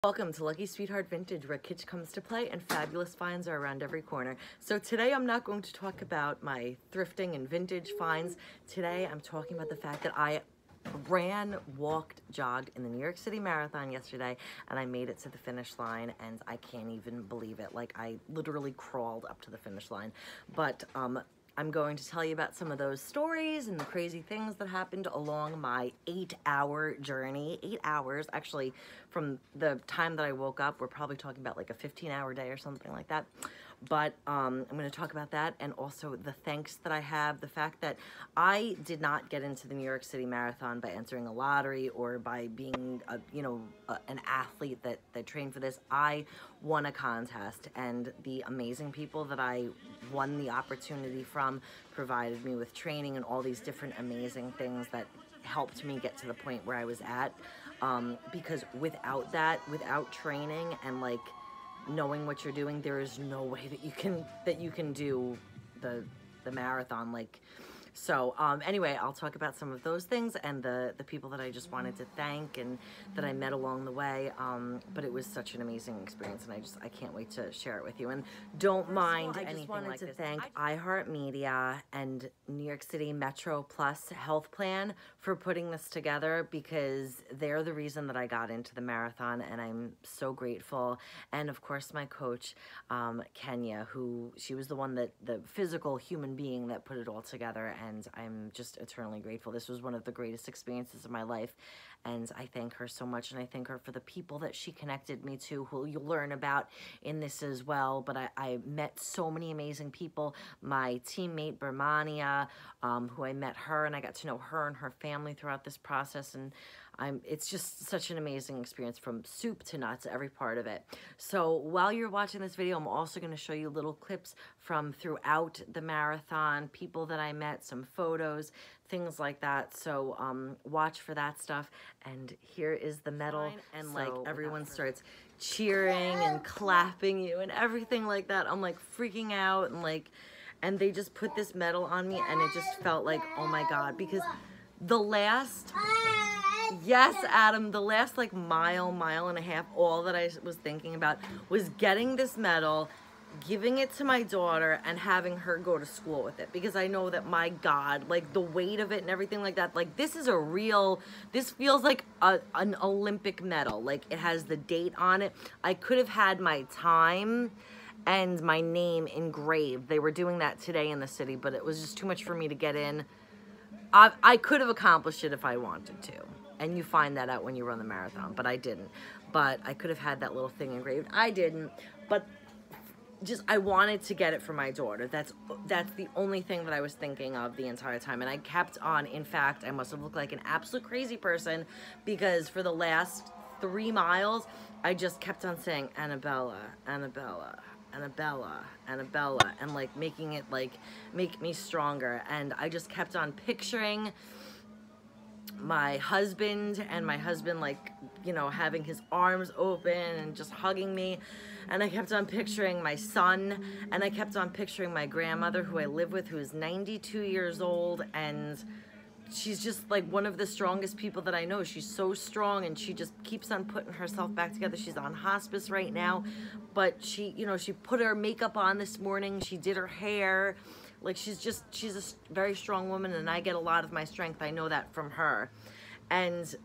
Welcome to Lucky Sweetheart Vintage, where kitsch comes to play and fabulous finds are around every corner. So today I'm not going to talk about my thrifting and vintage finds. Today I'm talking about the fact that I ran, walked, jogged in the New York City Marathon yesterday, and I made it to the finish line, and I can't even believe it. Like, I literally crawled up to the finish line. But I'm going to tell you about some of those stories and the crazy things that happened along my 8-hour journey. 8 hours, actually, from the time that I woke up. We're probably talking about like a 15-hour day or something like that. But I'm going to talk about that, and also the thanks that I have, the fact that I did not get into the New York City Marathon by entering a lottery or by being an athlete that trained for this. I won a contest, and the amazing people that I won the opportunity from provided me with training and all these different amazing things that helped me get to the point where I was at. Because without that, without training and like knowing what you're doing, there is no way that you can do the marathon. So anyway, I'll talk about some of those things and the people that I just wanted to thank and that I met along the way. But it was such an amazing experience, and I can't wait to share it with you. And don't mind anything like this. I just wanted to thank iHeart and New York City Metroplushealth Health Plan for putting this together, because they're the reason that I got into the marathon, and I'm so grateful. And of course, my coach, Kenya, she was the one the physical human being that put it all together. And I'm just eternally grateful. This was one of the greatest experiences of my life, and I thank her so much, and I thank her for the people that she connected me to, who you'll learn about in this as well. But I met so many amazing people. My teammate, Bermania, who I met her, and I got to know her and her family throughout this process, and it's just such an amazing experience from soup to nuts, every part of it. So while you're watching this video, I'm also going to show you little clips from throughout the marathon, people that I met, some photos, things like that. So watch for that stuff. And here is the medal, and so, like, everyone starts cheering and clapping you and everything like that. I'm like freaking out, and they just put this medal on me, and it just felt like, oh my God, because the last... Yes, Adam, the last like mile and a half, all that I was thinking about was getting this medal, giving it to my daughter, and having her go to school with it, because I know that, my God, like the weight of it and everything like that, like this feels like an Olympic medal. Like, it has the date on it. I could have had my time and my name engraved. They were doing that today in the city, but it was just too much for me to get in. I could have accomplished it if I wanted to. And you find that out when you run the marathon, but I didn't. But I could have had that little thing engraved. I didn't, but just, I wanted to get it for my daughter. That's the only thing that I was thinking of the entire time. And I kept on, in fact, I must have looked like an absolute crazy person, because for the last 3 miles, I just kept on saying, Annabella, Annabella, Annabella, Annabella, and like making it like make me stronger. And I just kept on picturing my husband, and my husband, like, you know, having his arms open and just hugging me. And I kept on picturing my son, and I kept on picturing my grandmother, who I live with, who is 92 years old, and she's just like one of the strongest people that I know. She's so strong, and she just keeps on putting herself back together. She's on hospice right now, but she put her makeup on this morning. She did her hair. Like, she's a very strong woman, and I get a lot of my strength. I know that from her. And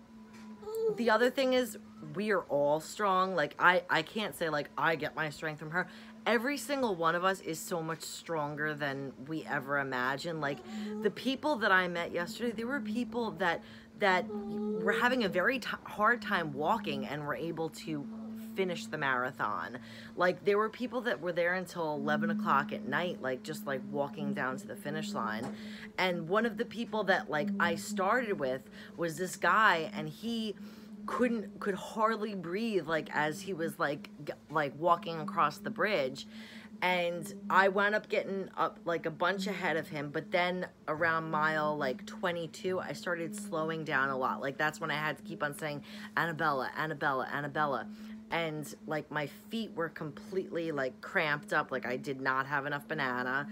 the other thing is, we are all strong. Like, I can't say, like, I get my strength from her. Every single one of us is so much stronger than we ever imagined. Like, the people that I met yesterday, there were people that were having a very hard time walking and were able to finish the marathon. Like, there were people that were there until 11 o'clock at night, like, just like walking down to the finish line. And one of the people that like I started with was this guy, and he could hardly breathe, like, as he was like walking across the bridge. And I wound up getting up like a bunch ahead of him, but then around mile like 22, I started slowing down a lot. Like, that's when I had to keep on saying, Annabella, Annabella, Annabella. And like, my feet were completely like cramped up, like I did not have enough banana.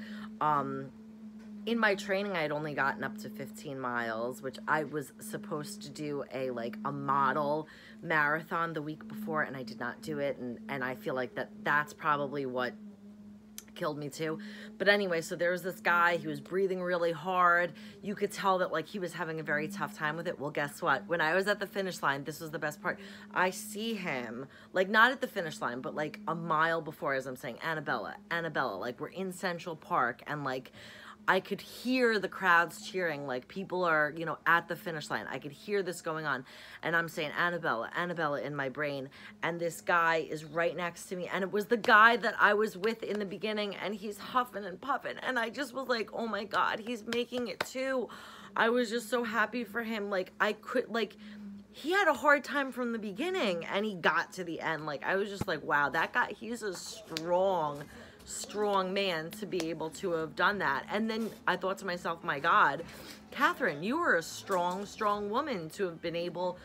in my training, I had only gotten up to 15 miles, which I was supposed to do a model marathon the week before, and I did not do it. And I feel like that's probably what killed me too. But anyway, so there was this guy, he was breathing really hard. You could tell that he was having a very tough time with it. Well, guess what? When I was at the finish line, this was the best part. I see him, not at the finish line, but a mile before, as I'm saying, Annabella, we're in Central Park, and I could hear the crowds cheering, people are, at the finish line. I could hear this going on, and I'm saying, Annabella, Annabella in my brain, and this guy is right next to me, and it was the guy that I was with in the beginning, and he's huffing and puffing, and I just was like, oh my God, he's making it too. I was just so happy for him. He had a hard time from the beginning, and he got to the end. I was just like, wow, that guy, he's a strong man to be able to have done that. And then I thought to myself, my God, Catherine, you were a strong woman to have been able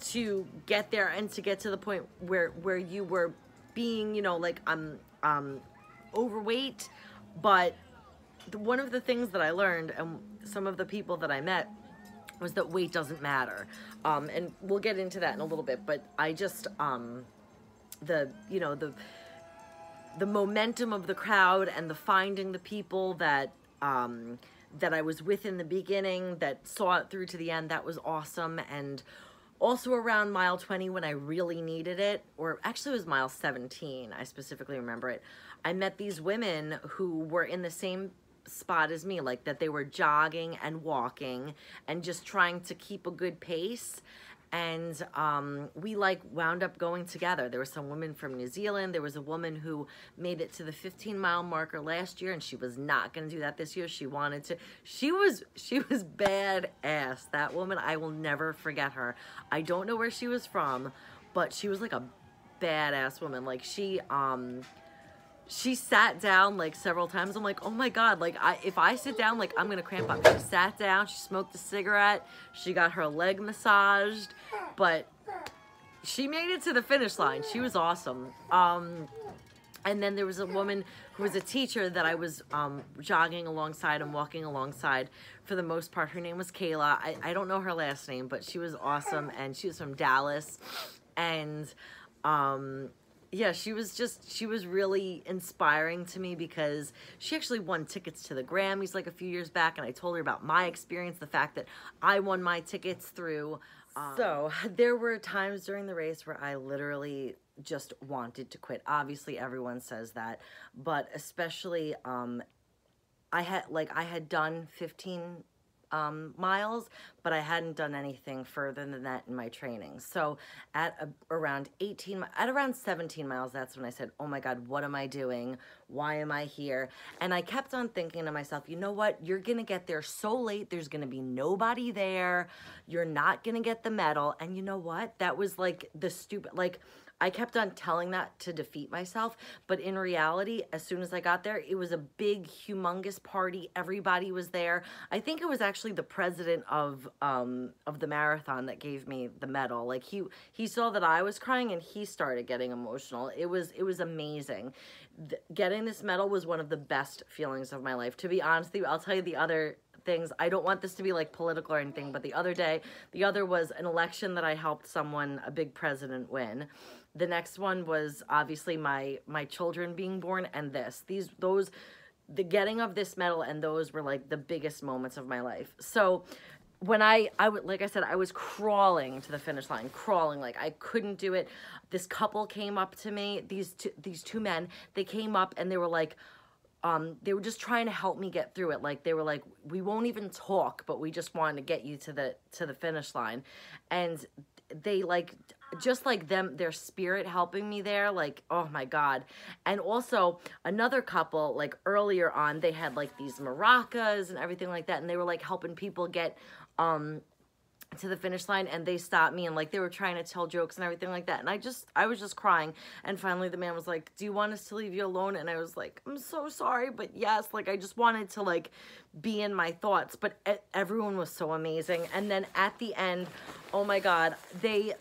to get there and to get to the point where you were being, overweight. But one of the things that I learned, and some of the people that I met, was that weight doesn't matter. And we'll get into that in a little bit, but I just, the momentum of the crowd and the finding the people that I was with in the beginning that saw it through to the end, that was awesome. And also around mile 20, when I really needed it, or actually it was mile 17, I specifically remember it, I met these women who were in the same spot as me, that they were jogging and walking and just trying to keep a good pace. And we wound up going together. There were some women from New Zealand. There was a woman who made it to the 15-mile marker last year, and she was not going to do that this year. She wanted to. She was badass. That woman, I will never forget her. I don't know where she was from, but she was a badass woman. She sat down several times. I'm like, oh my God, if I sit down, I'm gonna cramp up. She sat down, she smoked a cigarette, she got her leg massaged, but she made it to the finish line. She was awesome. And then there was a woman who was a teacher that I was jogging alongside and walking alongside for the most part. Her name was Kayla. I don't know her last name, but she was awesome, and she was from Dallas. And yeah, she was really inspiring to me because she actually won tickets to the Grammys a few years back, and I told her about my experience, the fact that I won my tickets through. So there were times during the race where I literally just wanted to quit. Obviously, everyone says that, but especially I had done 15 miles, but I hadn't done anything further than that in my training. So at around 17 miles, that's when I said, oh my God, what am I doing? Why am I here? And I kept on thinking to myself, you know what? You're going to get there so late. There's going to be nobody there. You're not going to get the medal. And you know what? That was the stupid, I kept on telling that to defeat myself, but in reality, as soon as I got there, it was a big, humongous party. Everybody was there. I think it was actually the president of the marathon that gave me the medal. He saw that I was crying, and he started getting emotional. It was amazing. Getting this medal was one of the best feelings of my life. To be honest with you, I'll tell you the other things. I don't want this to be political or anything, but the other was an election that I helped someone, a big president, win. The next one was obviously my children being born, and the getting of this medal, and those were the biggest moments of my life. So when I like I said, I was crawling to the finish line, I couldn't do it. This couple came up to me, these two men, they came up and they were they were just trying to help me get through it. They were we won't even talk, but we just wanted to get you to the finish line. And they just their spirit helping me there, oh my God. And also another couple, earlier on, they had these maracas and everything like that, and they were helping people get to the finish line, and they stopped me, and they were trying to tell jokes and everything like that, and I was just crying. And finally the man was like, do you want us to leave you alone? And I was like, I'm so sorry, but yes. I just wanted to be in my thoughts. But everyone was so amazing. And then at the end, oh my God, they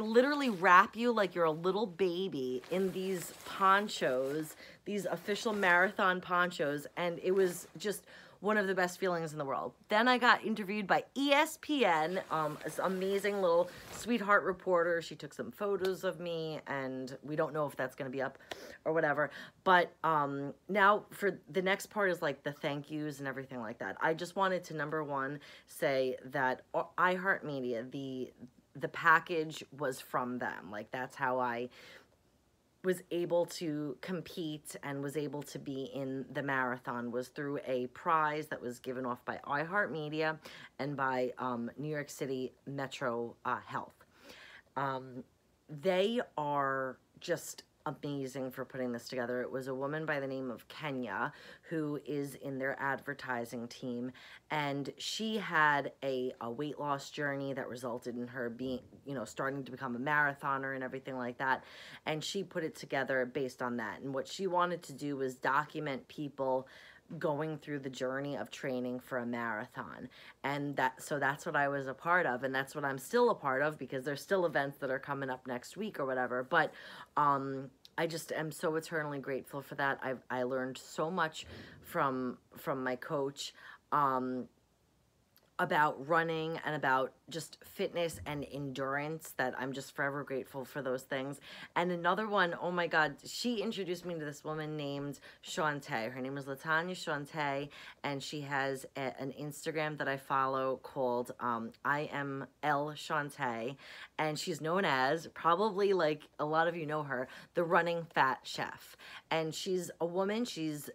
literally wrap you like you're a little baby in these ponchos, these official marathon ponchos, and it was just one of the best feelings in the world. Then I got interviewed by ESPN, this amazing little sweetheart reporter. She took some photos of me, and we don't know if that's going to be up or whatever. But now for the next part is like the thank yous and everything like that. I just wanted to, number one, say that iHeartMedia, the package was from them. Like, that's how I was able to compete and was able to be in the marathon, was through a prize that was given off by iHeartMedia and by New York City Metro Health. They are just amazing for putting this together. It was a woman by the name of Kenya who is in their advertising team, and she had a weight loss journey that resulted in her being, starting to become a marathoner and everything like that, and she put it together based on that. And what she wanted to do was document people going through the journey of training for a marathon. And so that's what I was a part of, and that's what I'm still a part of, because there's still events that are coming up next week or whatever. But I just am so eternally grateful for that. I learned so much from my coach about running and about just fitness and endurance, that I'm just forever grateful for those things. And another one, oh my God, she introduced me to this woman named Shantae. Her name is Latanya Shantae, and she has an Instagram that I follow called I am L Shantae, and she's known as, probably like a lot of you know her, the running fat chef. And she's a woman, she's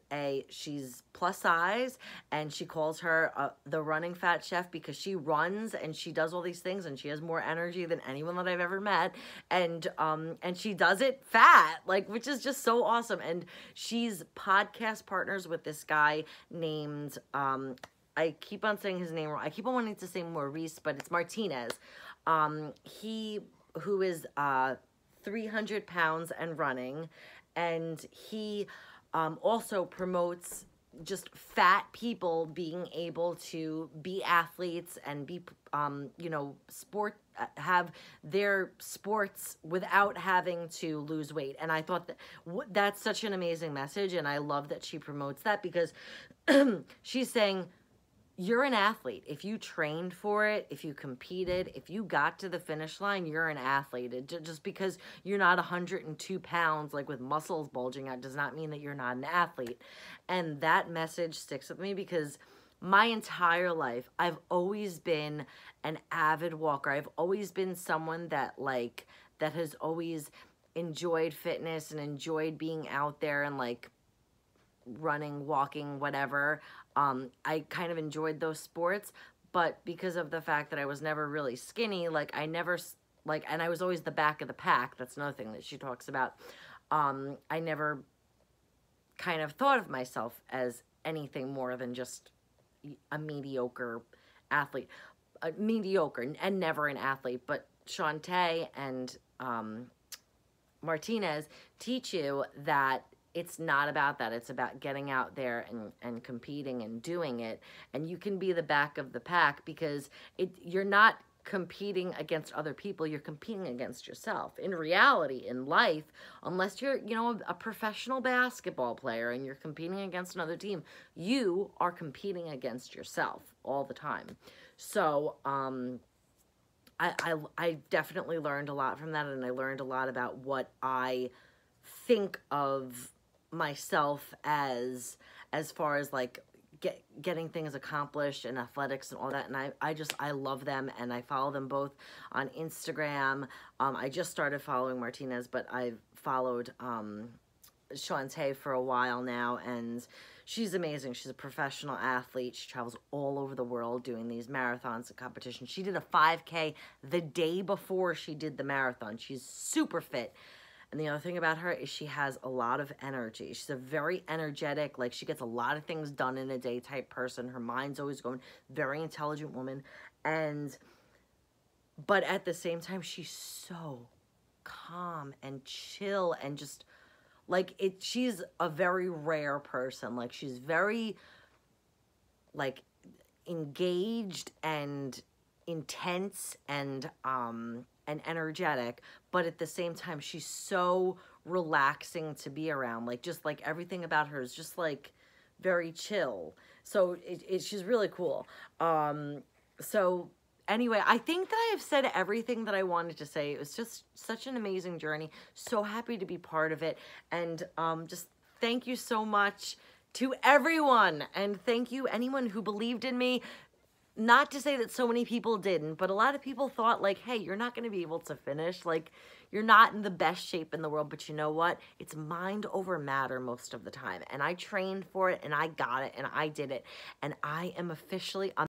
plus size, and she calls her the running fat chef because she runs and she does all these things, and she has more energy than anyone that I've ever met, and she does it fat, like, which is just so awesome. And she's podcast partners with this guy named I keep on saying his name wrong. I keep on wanting to say Maurice, but it's Martinez. Who is 300 pounds and running, and he also promotes just fat people being able to be athletes and be, have their sports without having to lose weight. And I thought that that's such an amazing message, and I love that she promotes that, because she's saying, you're an athlete. If you trained for it, if you competed, if you got to the finish line, you're an athlete. Just because you're not 102 pounds, like with muscles bulging out, does not mean that you're not an athlete. And that message sticks with me, because my entire life, I've always been an avid walker. I've always been someone that has always enjoyed fitness and enjoyed being out there and like running, walking, whatever. I kind of enjoyed those sports, but because of the fact that I was never really skinny, and I was always the back of the pack, that's another thing that she talks about, I never kind of thought of myself as anything more than just a mediocre athlete, mediocre and never an athlete. But Shantae and Martinez teach you that it's not about that. It's about getting out there and competing and doing it. And you can be the back of the pack, because you're not competing against other people. You're competing against yourself. In reality, in life, unless you're, a professional basketball player and you're competing against another team, you are competing against yourself all the time. So, I definitely learned a lot from that, and I learned a lot about what I think of myself as far as like getting things accomplished and athletics and all that. And I love them, and I follow them both on Instagram. I just started following Martinez, but I've followed Shantae for a while now, and she's amazing. She's a professional athlete. She travels all over the world doing these marathons and competitions. She did a 5K the day before she did the marathon. She's super fit. And the other thing about her is she has a lot of energy. She's a very energetic, like, she gets a lot of things done in a day type person. Her mind's always going, very intelligent woman. But at the same time, she's so calm and chill, and just like she's a very rare person. Like, she's very like engaged and intense and energetic, but at the same time, she's so relaxing to be around. Like, just like everything about her is just like very chill. So she's really cool. So anyway, I think that I have said everything that I wanted to say. It was just such an amazing journey. So happy to be part of it. And just thank you so much to everyone. And thank you anyone who believed in me. Not to say that so many people didn't, but a lot of people thought like, hey, you're not going to be able to finish. Like, you're not in the best shape in the world, but you know what? It's mind over matter most of the time. And I trained for it, and I got it, and I did it. And I am officially